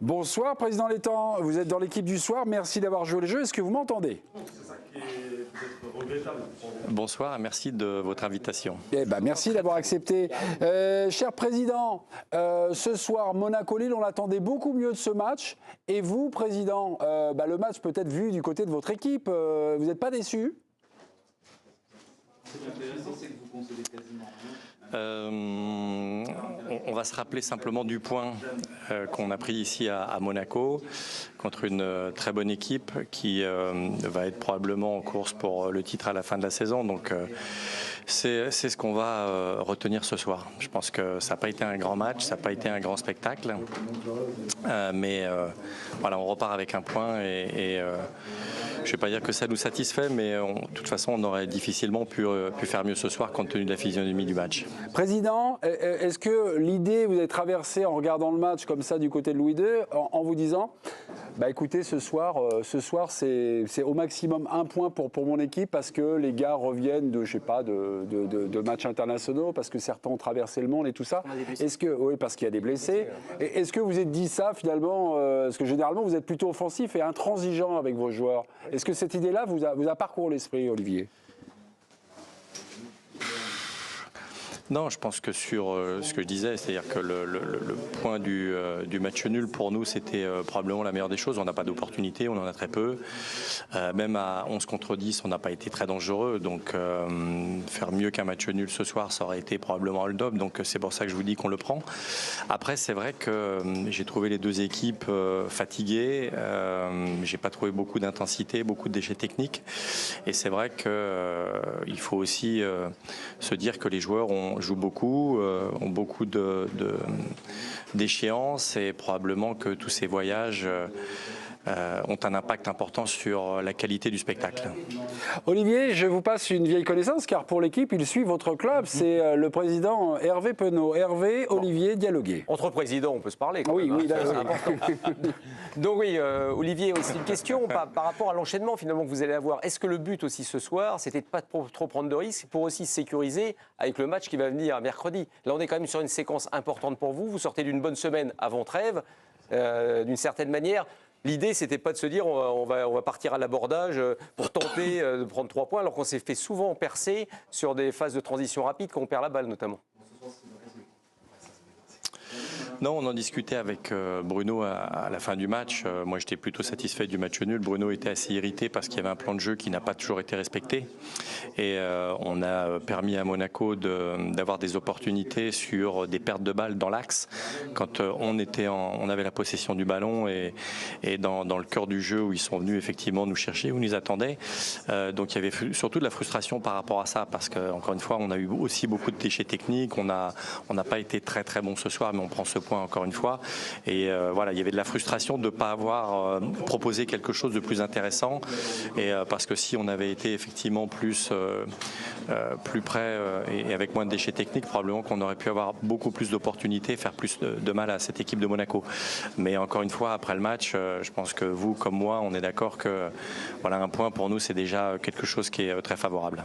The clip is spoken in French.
Bonsoir Président Létang, vous êtes dans l'équipe du soir, merci d'avoir joué le jeu, est-ce que vous m'entendez? Bonsoir, merci de votre invitation. Merci d'avoir accepté. Cher Président, ce soir Monaco-Lille, on attendait beaucoup mieux de ce match. Et vous, Président, le match peut être vu du côté de votre équipe, vous n'êtes pas déçu? C'est intéressant, c'est que vous concédez quasiment on va se rappeler simplement du point qu'on a pris ici à Monaco contre une très bonne équipe qui va être probablement en course pour le titre à la fin de la saison. Donc c'est ce qu'on va retenir ce soir. Je pense que ça n'a pas été un grand match, ça n'a pas été un grand spectacle. Mais voilà, on repart avec un point et je ne vais pas dire que ça nous satisfait, mais de toute façon, on aurait difficilement pu faire mieux ce soir compte tenu de la physionomie du match. Président, est-ce que l'idée vous est traversée en regardant le match comme ça du côté de Louis II, en vous disant, écoutez, ce soir c'est au maximum un point pour mon équipe parce que les gars reviennent de, je sais pas, de matchs internationaux, parce que certains ont traversé le monde et tout ça. Est-ce que, oui, parce qu'il y a des blessés. Est-ce que vous êtes dit ça finalement, parce que généralement vous êtes plutôt offensif et intransigeant avec vos joueurs. Est-ce que cette idée-là vous a parcouru l'esprit, Olivier? Non, je pense que sur ce que je disais, c'est-à-dire que le point du match nul pour nous, c'était probablement la meilleure des choses. On n'a pas d'opportunité, on en a très peu. Même à 11 contre 10, on n'a pas été très dangereux. Donc faire mieux qu'un match nul ce soir, ça aurait été probablement hold-up. Donc c'est pour ça que je vous dis qu'on le prend. Après, c'est vrai que j'ai trouvé les deux équipes fatiguées. J'ai pas trouvé beaucoup d'intensité, beaucoup de déchets techniques. Et c'est vrai qu'il faut aussi se dire que les joueurs jouent beaucoup, ont beaucoup d'échéances et probablement que tous ces voyages ont un impact important sur la qualité du spectacle. Olivier, je vous passe une vieille connaissance car pour l'équipe, il suit votre club. C'est le président Hervé Penaud. Hervé, Olivier, dialoguez. Entre présidents, on peut se parler. Oui, même, oui, là, c'est important. Donc oui, Olivier, aussi une question par rapport à l'enchaînement finalement que vous allez avoir. Est-ce que le but aussi ce soir, c'était de pas trop prendre de risques pour aussi se sécuriser avec le match qui va venir mercredi? Là, on est quand même sur une séquence importante pour vous. Vous sortez d'une bonne semaine avant trêve, d'une certaine manière. L'idée, c'était pas de se dire on va partir à l'abordage pour tenter de prendre 3 points, alors qu'on s'est fait souvent percer sur des phases de transition rapide quand on perd la balle notamment. Non, on en discutait avec Bruno à la fin du match. Moi, j'étais plutôt satisfait du match nul. Bruno était assez irrité parce qu'il y avait un plan de jeu qui n'a pas toujours été respecté. Et on a permis à Monaco d'avoir des opportunités sur des pertes de balles dans l'axe. Quand on avait la possession du ballon et dans le cœur du jeu où ils sont venus effectivement nous chercher, où ils nous attendaient. Donc il y avait surtout de la frustration par rapport à ça parce qu'encore une fois, on a eu aussi beaucoup de déchets techniques. On n'a pas été très très bon ce soir, mais on prend ce point encore une fois. Et voilà, il y avait de la frustration de ne pas avoir proposé quelque chose de plus intéressant. Et parce que si on avait été effectivement plus près et avec moins de déchets techniques, probablement qu'on aurait pu avoir beaucoup plus d'opportunités, faire plus de mal à cette équipe de Monaco. Mais encore une fois, après le match, je pense que vous, comme moi, on est d'accord que voilà, un point pour nous, c'est déjà quelque chose qui est très favorable.